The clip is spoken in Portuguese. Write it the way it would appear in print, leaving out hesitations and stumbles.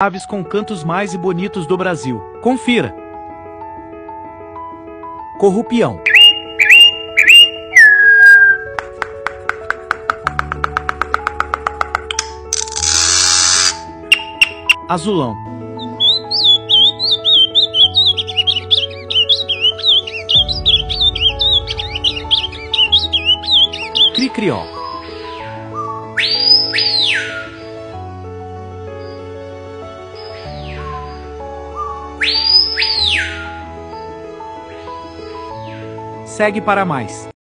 aves com cantos mais e bonitos do Brasil. Confira. Corrupião. Azulão. Cricrió. Segue para mais.